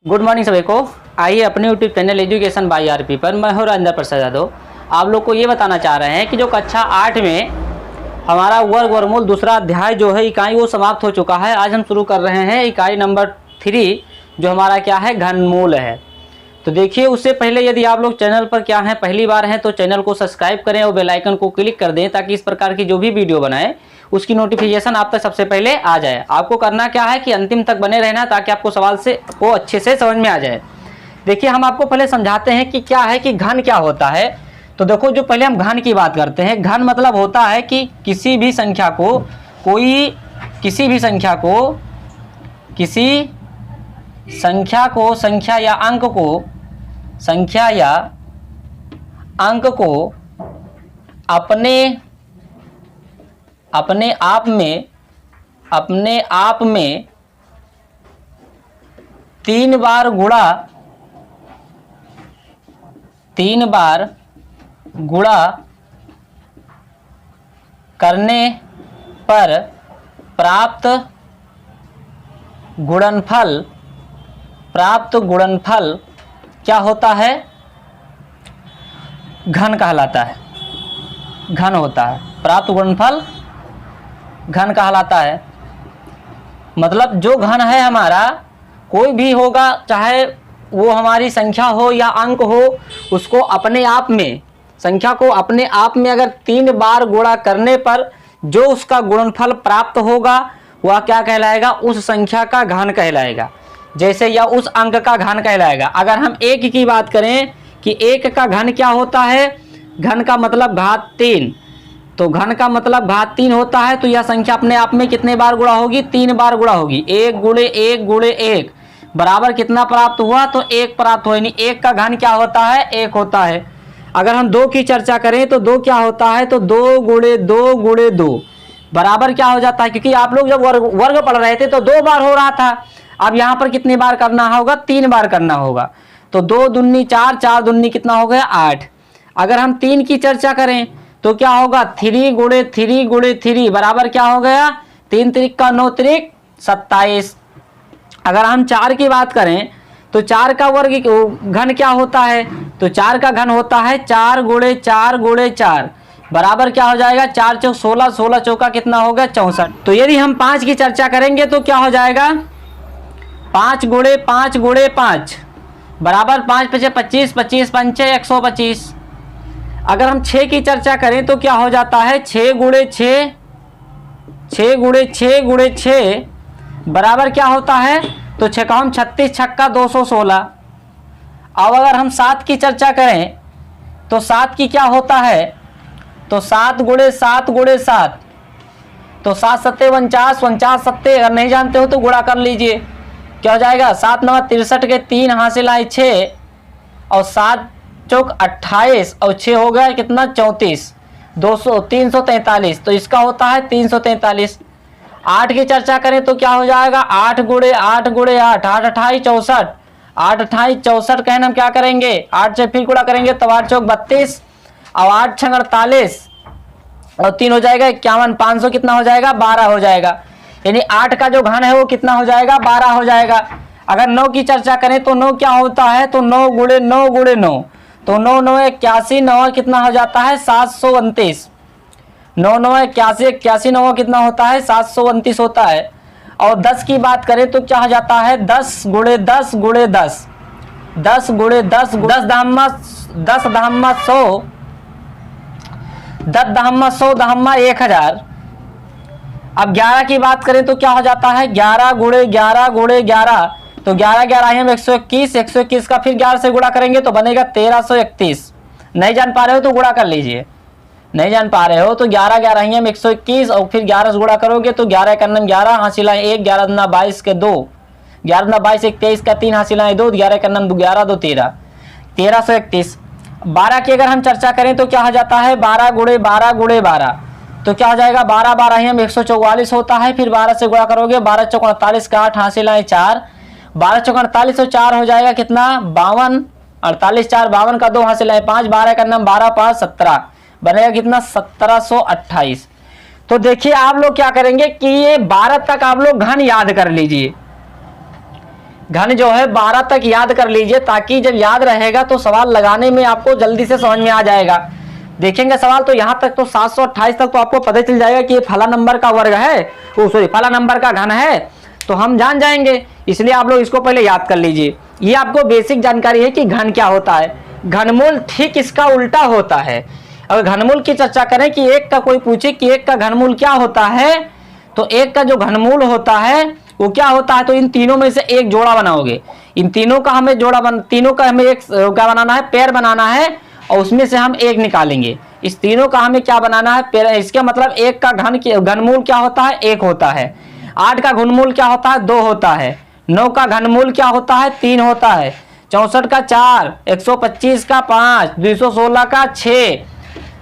Good morning सभी को। आइए अपने YouTube channel education by RP पर मैं हूं राजेंद्र प्रसाद यादव। आप लोग को ये बताना चाह रहे हैं कि जो कक्षा 8 में हमारा वर्ग वर्गमूल दूसरा अध्याय जो है इकाई वो समाप्त हो चुका है। आज हम शुरू कर रहे हैं इकाई नंबर 3 जो हमारा क्या है घनमूल है। तो देखिए उससे पहले यदि आप लोग चैनल पर क्या है पहली बार हैं तो चैनल को सब्सक्राइब करें और बेल आइकन को क्लिक कर दें ताकि इस प्रकार की जो भी वीडियो बनाए उसकी नोटिफिकेशन आप तक सबसे पहले आ जाए। आपको करना क्या है कि अंतिम तक बने रहना ताकि आपको सवाल से वो अच्छे से समझ में आ जाए। देखिए हम आपको पहले समझाते हैं कि क्या है कि घन क्या होता है। तो देखो जो पहले हम घन की बात करते हैं, घन मतलब होता है कि किसी भी संख्या को संख्या या अंक को अपने आप में 3 बार गुणा करने पर प्राप्त गुणनफल क्या होता है? घन कहलाता है। घन होता है, प्राप्त गुणनफल घन कहलाता है। मतलब जो घन है हमारा कोई भी होगा, चाहे वो हमारी संख्या हो या अंक हो, उसको अपने आप में संख्या को अपने आप में अगर 3 बार गुणा करने पर जो उसका गुणनफल प्राप्त होगा वह क्या कहलाएगा? उस संख्या का घन कहलाएगा। जैसे या उस अंक का घन कहलाएगा। अगर हम 1 की बात करें कि 1 का घन क्या होता है, घन का मतलब घात 3, तो घन का मतलब घात 3 होता है। तो यह संख्या अपने आप में कितने बार गुणा होगी? 3 बार गुणा होगी। 1 गुणे 1 गुणे 1 बराबर कितना प्राप्त हुआ? तो 1 प्राप्त हुआ। यानी 1 का घन क्या होता है? 1 होता है। अगर हम 2 की चर्चा करें तो 2 क्या होता है? तो 2 गुणे 2 गुणे 2 बराबर क्या हो जाता है? क्योंकि आप लोग जब वर्ग पढ़ रहे थे तो 2 बार हो रहा था। अब यहाँ पर कितनी बार करना होगा? 3 बार करना होगा। तो 2 दूनी 4, 4 दूनी कितना हो गया? 8। अगर हम 3 की चर्चा करें तो क्या होगा? 3 गुणे 3 गुणे 3 बराबर क्या हो गया? 3 त्रिक का 9 त्रिक 27। अगर हम 4 की बात करें तो 4 का वर्ग घन क्या होता है? तो 4 का घन होता है 4 गुणे 4 गुणे 4 बराबर क्या हो जाएगा? 4 चौक 16, 16 चौका कितना हो गया? 64। तो यदि हम 5 की चर्चा करेंगे तो क्या हो जाएगा? 5 गुणे 5 गुणे 5 बराबर 5 पचे 25, 25 पंचे 125। अगर हम 6 की चर्चा करें तो क्या हो जाता है? 6 गुणे 6 6 गुणे 6 गुणे 6 बराबर क्या होता है? तो 6 का हम 36, छक्का 216। अब अगर हम 7 की चर्चा करें तो 7 की क्या होता है? तो 7 गुणे 7 गुणे 7 तो 7 सत्ते 49, 49 सत्ते अगर नहीं जानते हो तो गुणा कर लीजिए। क्या हो जाएगा? 7 9 63 के 3 हासिल आए 6 और 7 चौक 28 और 6 हो गया कितना? 34, 200 343। तो इसका होता है 343। 8 की चर्चा करें तो क्या हो जाएगा? 8 गुणे 8 गुणे 8 8 28 64 8 28 64 कहना हम क्या करेंगे? 8 से फिर गुणा करेंगे तो 8 चौक 32 और 8 छंग 48 और 3 हो जाएगा 51, 500 कितना हो जाएगा? 12 हो जाएगा। यानी 8 का जो घन है वो कितना हो जाएगा? 12 हो जाएगा। अगर 9 की चर्चा करें तो 9 क्या होता है? तो 9 गुणे 9 गुणे 9 तो 9 9 81 9 कितना हो जाता है? 729। 9 9 81 81 9 कितना होता है? 729 होता है। और 10 की बात करें तो क्या हो जाता है? 10 गुणे 10 गुणे 10 10 गुणे 10 10 दहम्मा 10 दहम्मा 100 10 दहम्मा 100 दहम्मा 1000। अब 11 की बात करें तो क्या हो जाता है? 11 गुणे 11 गुणे 11 तो 11 11 हम 121 121 का फिर 11 से गुणा करेंगे तो बनेगा 1331। नहीं जान पा रहे हो तो गुणा कर लीजिए। नहीं जान पा रहे हो तो 11 11 हम 121 और फिर 11 से गुणा करोगे तो 11 का 11 हासिल आए 1, 11 दूना 22 के 2, 11 दूना 22 1 23 का 3 हासिल आए 2, 11 का 11 2 13 1331। 12 की अगर हम चर्चा करें तो क्या हो जाता है? 12 गुणे 12 गुणे 12 तो क्या हो जाएगा? 12 12 हम 144 होता है। फिर 12 से गुणा करोगे 12 चौक 48 का 8 हासिल आए 4, 12 चौक 48 और 4 हो जाएगा कितना? 52, 48 4 52 का 2 हासिल आए 5, 12 का 12 5 17 बनेगा कितना? 1728। तो देखिए आप लोग क्या करेंगे कि ये 12 तक आप लोग घन याद कर लीजिए। घन जो है 12 तक याद कर लीजिए, ताकि जब याद रहेगा तो सवाल लगाने में आपको जल्दी से समझ में आ जाएगा। देखेंगे सवाल तो यहाँ तक तो 728 तक तो आपको पता चल जाएगा कि ये फला नंबर का वर्ग है, सॉरी फला नंबर का घन है, तो हम जान जाएंगे। इसलिए आप लोग इसको पहले याद कर लीजिए। ये आपको बेसिक जानकारी है कि घन क्या होता है। घनमूल ठीक इसका उल्टा होता है। अगर घनमूल की चर्चा करें कि एक का कोई पूछे कि एक का घनमूल क्या होता है, तो एक का जो घनमूल होता है वो क्या होता है, तो इन तीनों में से एक जोड़ा बनाओगे। इन तीनों का हमें तीनों का हमें एक क्या बनाना है, पेयर बनाना है, और उसमें से हम एक निकालेंगे। इस तीनों का हमें क्या बनाना है, पेयर। इसका मतलब एक का घनमूल क्या होता है, एक होता है। 8 का घनमूल क्या होता है, 2 होता है। 9 का घनमूल क्या होता है, 3 होता है। 64 का 4, 125 का 5, 216 का 6,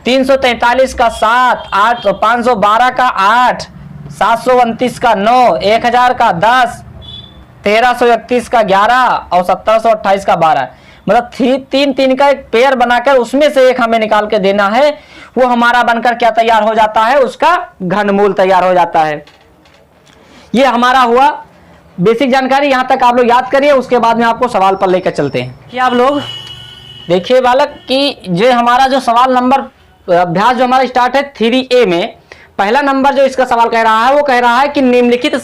343 का 7, 512 का 8, 729 का 9, 1000 का 10, 1331 का 11 और 1728 का 12। मतलब 3 का एक पेयर बनाकर उसमें से एक हमें निकाल के देना है। वो हमारा बनकर क्या तैयार हो जाता है, उसका घनमूल तैयार हो जाता है। ये हमारा हुआ बेसिक जानकारी। यहां तक आप लोग याद करिए, उसके बाद में आपको सवाल पर लेकर चलते हैं कि आप लोग देखिए बालक कि जो हमारा जो सवाल नंबर अभ्यास जो हमारा स्टार्ट है 3A में, पहला नंबर जो इसका सवाल कह रहा है वो कह रहा है कि निम्नलिखित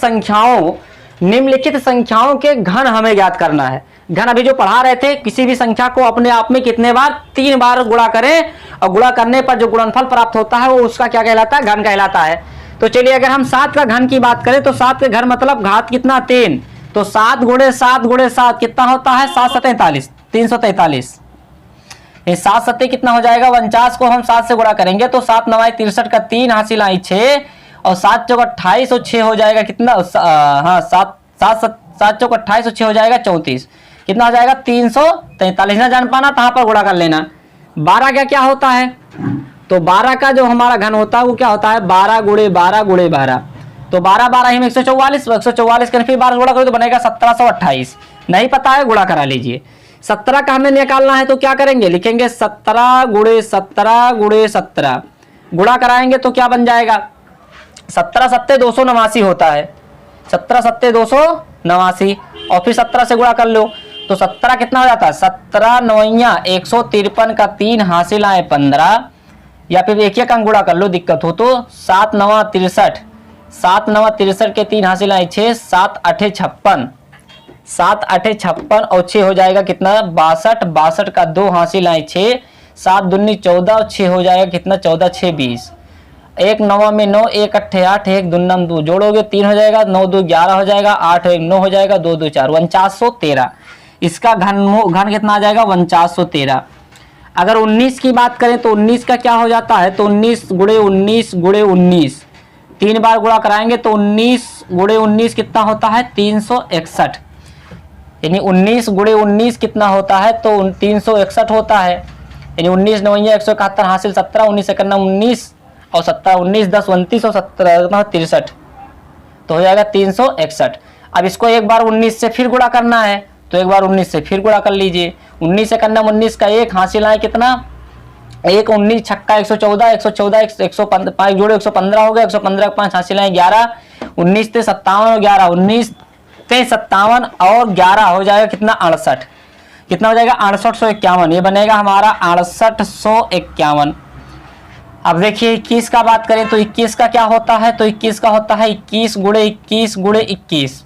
संख्याओं के घन हमें ज्ञात करना है। घन अभी जो पढ़ा रहे थे, किसी भी संख्या को अपने आप में कितने बार, 3 बार गुणा करें, और गुणा करने पर जो गुणनफल प्राप्त होता है वो उसका क्या कहलाता है, घन कहलाता है। तो चलिए अगर हम 7 का घन की बात करें तो 7 के घन मतलब घात कितना, 3, तो 7 गुणे 7 गुणे 7 कितना होता है, 7 7 43, 343। 7 7 कितना हो जाएगा, 49 को हम 7 से गुणा करेंगे तो 7 9 63 का 3 हासिल आई 6, और 7 चौक 28 और 6 हो जाएगा कितना, हाँ 7 चौक 28 और 6 हो जाएगा 34, कितना हो जाएगा 343। ना जान पाना तो यहाँ पर गुणा कर लेना। 12 का क्या होता है, तो 12 का जो हमारा घन होता है वो क्या होता है, 12 गुणे 12 गुणे 12, तो 12 12 ही में 144, 144 का फिर 12 गुणा करो तो बनेगा 1728। नहीं पता है गुणा करा लीजिए। 17 का हमें निकालना है तो क्या करेंगे, लिखेंगे 17 गुणे 17 गुणे 17, गुणा कराएंगे तो क्या बन जाएगा, 17 7 289 होता है, 17 7 289, और फिर 17 से गुणा कर लो तो 17 कितना हो जाता है, 17 9 153 का 3 हासिल आए 15, या फिर एक अंक गुणा कर लो दिक्कत हो तो 7 9 63, 7 9 63 के 3 हासिल आए 6, 7 8 56, 7 8 56 और 6 हो जाएगा कितना 62, 62 का 2 हासिल आए 6, 7 दूनी 14 और 6 हो जाएगा कितना 14 6 20, 1 9 में 9, 1 8 8, 1 दूना 2, जोड़ोगे 3 हो जाएगा, 9 2 11 हो जाएगा, 8 1 9 हो जाएगा, 2 2 4, 4913। इसका घन कितना आ जाएगा, 4913। अगर 19 की बात करें तो 19 का क्या हो जाता है, तो 19 गुणे 19 गुणे 19, 3 बार गुणा कराएंगे तो 19 गुणे 19 कितना होता है 361, यानी 19 गुणे 19 कितना होता है तो 361 होता है, यानी 19 9 171 हासिल 17, 19 1 19 और 17 19 10 29 और 17 63, तो हो जाएगा 361। अब इसको एक बार 19 से फिर गुणा करना है तो एक बार 19 से फिर गुणा कर लीजिए। 19 1 19 का 1 हासिल आए कितना, 1 19 छक्का 114, 114 105 जोड़े 115 हो गया, 115 का 5 हासिल आए 11, 19 से 57 और 11, 19 से 57 और 11 हो जाएगा कितना 68, कितना हो जाएगा 6851, ये बनेगा हमारा 6851। अब देखिए 21 का बात करें तो 21 का क्या होता है, तो 21 का होता है 21 गुणे 21 गुणे 21,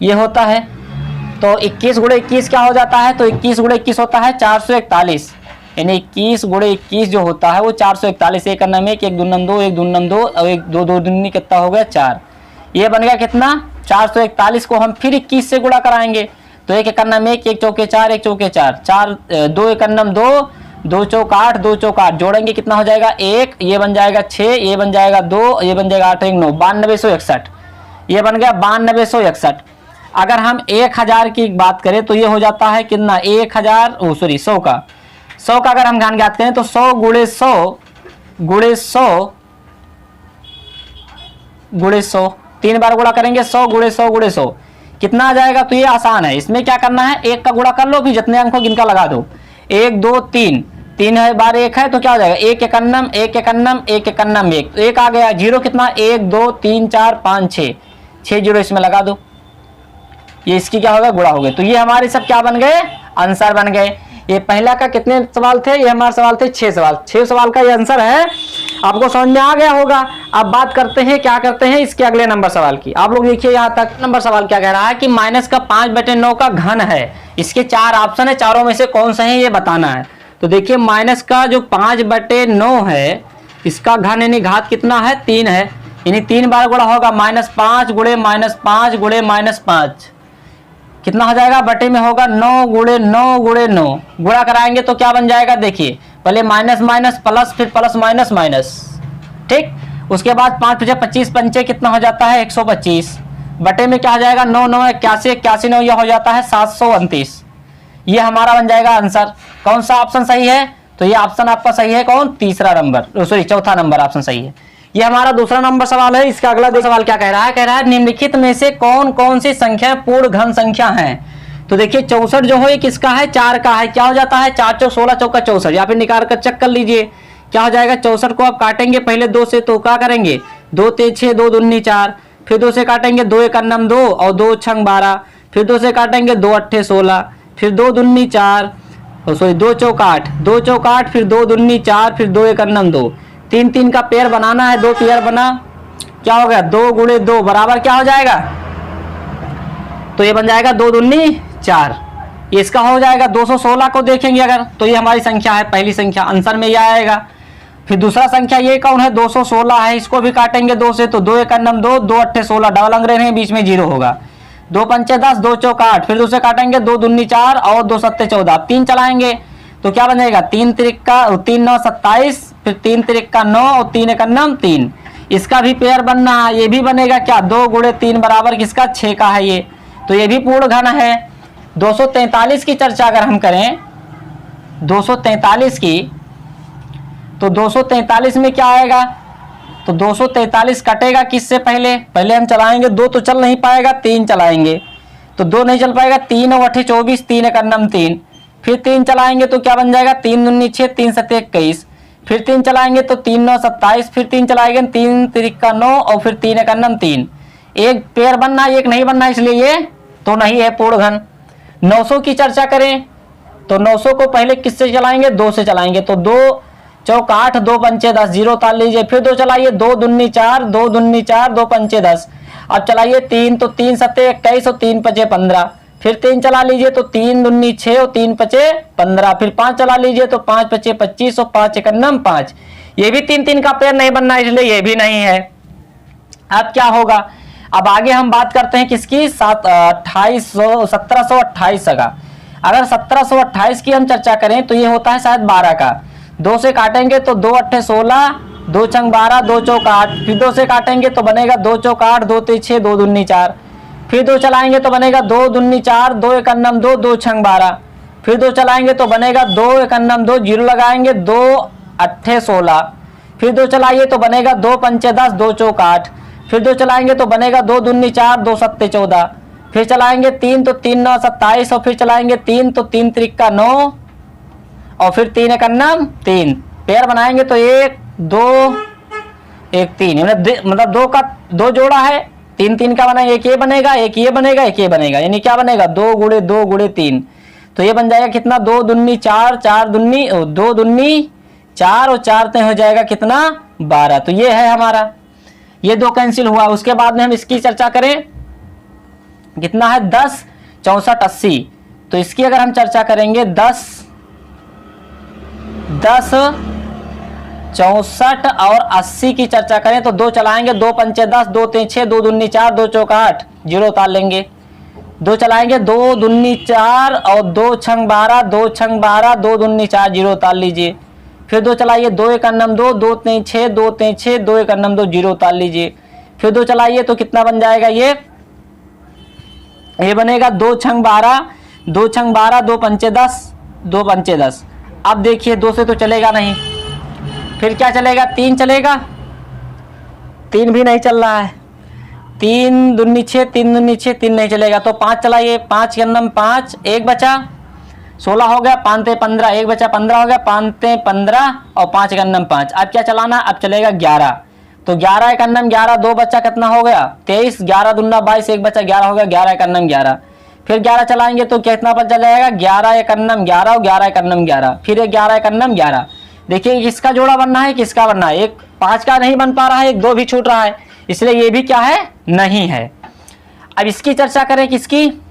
ये होता है। तो 21 गुणे 21 क्या हो जाता है, तो 21 गुणे 21 होता है 441, यानी 21 गुणे 21 जो होता है वो 441, एक अन्नम 1 1 दूनम 2 1 दूनम 2 और 1 2 2 दूनी कितना हो गया 4, ये बन गया कितना 441 को हम फिर 21 से गुणा कराएंगे तो 1 1 अन्नम 1 1 चौके 4 1 चौके 4 4 2 1 अन्नम 2 2 चौक 8 2 चौक 8 जोड़ेंगे कितना हो जाएगा 1, ये बन जाएगा 6, ये बन जाएगा 2, ये बन जाएगा 8 1 9, 9261, ये बन गया 9261। अगर हम 1000 की बात करें तो ये हो जाता है कितना 1000, सॉरी 100 का अगर हम घन ज्ञात करें तो 100 गुणे 100 गुणे 100 गुणे 100, 3 बार गुणा करेंगे 100 गुणे 100 गुणे 100 कितना आ जाएगा, तो ये आसान है। इसमें क्या करना है, 1 का गुणा कर लो फिर जितने अंक हो गिनका लगा दो, 1 2 3, 3 है बार 1 है तो क्या हो जाएगा 1 1 अन्नम 1 1 अन्नम 1 1 अन्नम 1, तो 1 आ गया, 0 कितना 1 2 3 4 5 6, 6 जीरो इसमें लगा दो, ये इसकी क्या होगा, गुणा हो गए। तो ये हमारे सब क्या बन गए, आंसर बन गए। ये पहला का कितने सवाल थे, ये हमारे सवाल थे 6 सवाल। 6 सवाल का ये आंसर है। आपको समझ में आ गया होगा। अब बात करते हैं, क्या करते हैं इसके अगले नंबर सवाल की। आप लोग देखिए यहाँ तक। नंबर सवाल क्या कह रहा है कि माइनस का 5/9 का घन है। इसके 4 ऑप्शन है, चारों में से कौन सा है ये बताना है। तो देखिए माइनस का जो 5/9 है इसका घन यानी घात कितना है, 3 है, यानी 3 बार गुणा होगा। -5 गुणे -5 गुणे -5 कितना हो जाएगा, बटे में होगा 9 गुणे 9 गुणे 9। गुणा कराएंगे तो क्या बन जाएगा, देखिए पहले माइनस माइनस प्लस, फिर प्लस माइनस माइनस, ठीक। उसके बाद 5 × 25 पंचे कितना हो जाता है 125, बटे में क्या हो जाएगा 9 9 81 81 9 यह हो जाता है 729। ये हमारा बन जाएगा आंसर। कौन सा ऑप्शन सही है, तो ये ऑप्शन आपका सही है, कौन, तीसरा नंबर, सॉरी चौथा नंबर ऑप्शन सही है। ये हमारा दूसरा नंबर सवाल है। इसका अगला सवाल क्या कह रहा है, कह रहा है निम्नलिखित में से कौन कौन सी संख्या पूर्ण घन संख्या है। तो देखिए 64 जो है किसका है, 4 का है। क्या हो जाता है 4 × 16 = 64, या फिर निकाल कर चेक कर लीजिए क्या हो जाएगा। 64 को आप काटेंगे पहले 2 से तो क्या करेंगे, 2 × 6 2 दूनी 4, फिर 2 से काटेंगे 2 × 1 2 और 2 × 6 12, फिर 2 से काटेंगे 2 × 8 16, फिर 2 दूनी 4, सॉरी 2 चौक 8, 2 चौक 8, फिर 2 दूनी 4, फिर 2 × 1 2, 3 3 का पेयर बनाना है। 2 पेयर बना, क्या हो गया 2 गुणे 2 बराबर क्या हो जाएगा, तो ये बन जाएगा 2 दूनी 4। ये इसका हो जाएगा 216 को देखेंगे अगर, तो ये हमारी संख्या है, पहली संख्या आंसर में ये आएगा। फिर दूसरा संख्या ये कौन है, 216 है। इसको भी काटेंगे 2 से तो 2 × 1 2, 2 × 8 16, डबल अंक रहे हैं, बीच में 0 होगा। 2 × 5 10, 2 चौक 8, फिर 2 से काटेंगे 2 दूनी 4 और 2 7 14, 3 चलाएंगे तो क्या बनेगा 3 3 9 27, फिर 3 3 9 और 3 1 3। इसका भी पेयर बनना है, ये भी बनेगा क्या 2 गुणे 3 बराबर किसका 6 का है ये, तो ये भी पूर्ण घन है। 243 की चर्चा अगर हम करें 243 की, तो 243 में क्या आएगा, तो 243 कटेगा किससे पहले, पहले हम चलाएंगे 2 तो चल नहीं पाएगा, 3 चलाएंगे तो 2 नहीं चल पाएगा, 3 और 8 24, 3 1 3, फिर 3 चलाएंगे तो क्या बन जाएगा 3 दूनी 6, 3 7 21, फिर 3 चलाएंगे तो 3 9 27, फिर 3 चलाएंगे 3 3 9 और फिर 3 1 3। एक पेयर बनना एक नहीं बनना, इसलिए ये तो नहीं है पूर्ण घन। 900 की चर्चा करें तो 900 को पहले किससे चलाएंगे, 2 से चलाएंगे तो 2 चौक 8, 2 पंचे 10, 0 ताल लीजिए, फिर 2 चलाइए 2 दूनी 4, 2 दूनी 4, 2 पंचे 10, अब चलाइए 3 तो 3 7 21 और 3 5 15, फिर 3 चला लीजिए तो 3 दूनी 6 और 3 5 15, फिर 5 चला लीजिए तो 5 5 25 और 5 1 5। ये भी 3 3 का पेयर नहीं बनना, इसलिए ये भी नहीं है। अब क्या होगा, अब आगे हम बात करते हैं किसकी, 1728 का। अगर 1728 की हम चर्चा करें तो ये होता है शायद 12 का। 2 से काटेंगे तो 2 8 16, 2 6 12, 2 चौक 8, फिर 2 से काटेंगे तो बनेगा 2 चौक 8, 2 3 6, 2 दूनी 4, फिर 2 चलाएंगे तो बनेगा 2 दूनी 4, 2 1 2, 2 6 12, फिर 2 चलाएंगे तो बनेगा 2 1 2, 0 लगाएंगे 2 8 16, फिर 2 चलाइए तो बनेगा 2 पंचे 10, 2 चौक 8, फिर 2 चलाएंगे तो बनेगा 2 दूनी 4, 2 7 14, फिर चलाएंगे 3 तो 3 9 27, और फिर चलाएंगे 3 तो 3 3 9 और फिर 3 1 3। पेयर बनाएंगे तो 1 2 1 3, मतलब 2 का 2 जोड़ा है, 3 3 का बना, एक ये बनेगा, एक ये बनेगा, एक ये बनेगा, यानी क्या बनेगा 2 गुणे 2 गुणे 3, तो ये बन जाएगा कितना 2 दूनी 4, 4 दूनी 2 दूनी 4 और 4 तय हो जाएगा कितना 12। तो ये है हमारा, ये 2 कैंसिल हुआ। उसके बाद में हम इसकी चर्चा करें कितना है 10 64 80, तो इसकी अगर हम चर्चा करेंगे 10 64 और 80 की चर्चा करें तो 2 चलाएंगे 2 पंचे 10, 2 3 6, 2 दूनी 4, 2 चौक 8, 0 उतार लेंगे। 2 चलाएंगे 2 दूनी 4 और 2 6 12, 2 6 12, 2 दूनी 4, 0 उतार लीजिए। फिर 2 चलाइए 2 1 2, 2 3 6, 2 3 6, 2 1 2, 0 उतार लीजिए। फिर 2 चलाइए तो कितना बन जाएगा, ये बनेगा 2 6 12, 2 6 12, 2 पंचे 10, 2 पंचे 10। अब देखिए 2 से तो चलेगा नहीं, फिर क्या चलेगा 3 चलेगा, 3 भी नहीं चल रहा है, 3 दूनी 6, 3 दूनी 6, 3 नहीं चलेगा तो 5 चलाइए, 5 के अंदर 5, 1 बचा 16 हो गया, 5 ते 15, 1 बचा 15 हो गया, 5 ते 15 और 5 के अंदर 5। अब क्या चलाना, अब चलेगा 11, तो 11 1 11, 2 बच्चा कितना हो गया 23, 11 दूना 22, 1 बचा 11 हो गया, 11 1 11। फिर 11 चलाएंगे तो कितना पता चल जाएगा, 11 एक अन्नम 11 और 11 एक अन्नम 11, फिर 11 एक अन्नम 11। देखिए किसका जोड़ा बनना है, किसका बनना है, एक 5 का नहीं बन पा रहा है, एक 2 भी छूट रहा है, इसलिए ये भी क्या है, नहीं है। अब इसकी चर्चा करें, किसकी,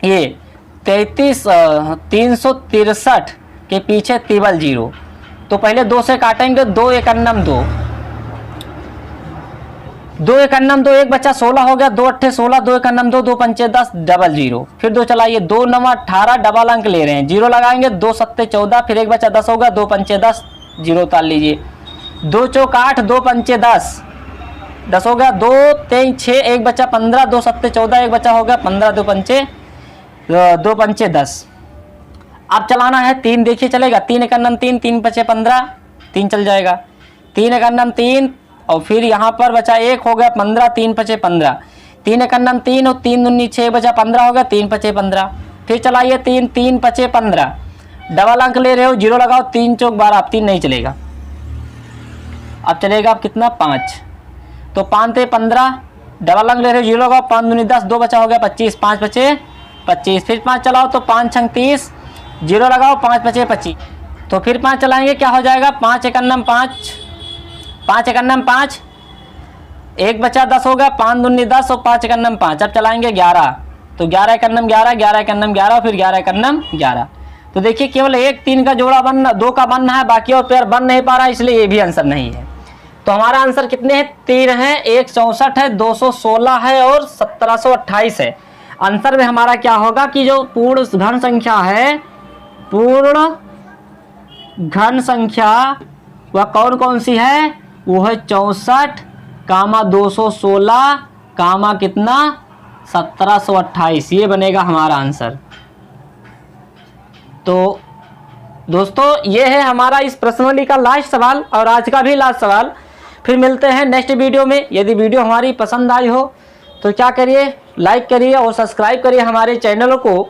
ये 363 के पीछे टेबल 0। तो पहले 2 से काटेंगे, 2 एक अन्नम 2, 2 एक अन्नम 2, एक बच्चा 16 हो गया, 2 अट्ठे 16, 2 एक अन्नम 2, 2 पंचे 10 डबल 0। फिर 2 चलाइए, 2 9 18 डबल अंक ले रहे हैं, 0 लगाएंगे, 2 सत्ते 14, फिर एक बच्चा 10 होगा, 2 पंचे 10, 0 उतार लीजिए, 2 चौक 8, 2 पंचे 10, 10 हो गया, 2 3 6, एक बच्चा 15, 2 सत्ते 14, एक बच्चा हो गया 15, 2 पंचे 10। अब चलाना है 3, देखिए चलेगा, 3 एक अन्नम 3, 3 पचे 15, 3 चल जाएगा, 3 एक अन्नम 3, और फिर यहाँ पर बचा 1 हो गया 15, 3 पचे 15, 3 एक अन्नम 3 और 3 दूनी 6 बचा 15 हो गया, 3 पचे 15। फिर चलाइए 3, 3 पचे 15, डबल अंक ले रहे हो, 0 लगाओ, 3 चौक 12, अब 3 नहीं चलेगा, अब चलेगा अब कितना, 5, तो 5 ते 15, डबल अंक ले रहे हो, 0 लगाओ, 5 दूनी 10, 2 बचा हो गया 25, 5 पचे 25, फिर 5 चलाओ तो 5 छंग 30, 0 लगाओ, 5 पचे 25, तो फिर 5 चलाएंगे, क्या हो जाएगा, 5 एक अन्नम 5, 5 एक अन्नम 5, एक बचा 10 होगा, 5 दूनी 10 और 5 एक अन्नम 5। अब चलाएंगे 11, तो 11 एक अन्नम 11, 11 एक अन्नम 11, फिर 11 एक अन्नम 11। तो देखिए केवल 1 3 का जोड़ा बनना, 2 का बनना है, बाकी और पेयर बन नहीं पा रहा है, इसलिए ये भी आंसर नहीं है। तो हमारा आंसर कितने हैं, 3 है, 1 64 है, 216 है और 1728 है। आंसर में हमारा क्या होगा कि जो पूर्ण घन संख्या है, पूर्ण घन संख्या वह कौन कौन सी है, वो है 64 कामा 216 कामा कितना 1728, ये बनेगा हमारा आंसर। तो दोस्तों ये है हमारा इस प्रश्नावली का लास्ट सवाल और आज का भी लास्ट सवाल। फिर मिलते हैं नेक्स्ट वीडियो में। यदि वीडियो हमारी पसंद आई हो तो क्या करिए, लाइक करिए और सब्सक्राइब करिए हमारे चैनल को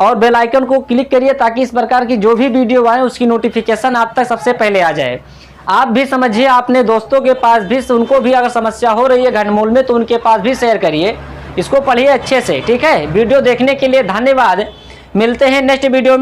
और बेल आइकन को क्लिक करिए ताकि इस प्रकार की जो भी वीडियो आए उसकी नोटिफिकेशन आप तक सबसे पहले आ जाए। आप भी समझिए, अपने दोस्तों के पास भी, उनको भी अगर समस्या हो रही है घनमूल में तो उनके पास भी शेयर करिए, इसको पढ़िए अच्छे से, ठीक है। वीडियो देखने के लिए धन्यवाद, मिलते हैं नेक्स्ट वीडियो में।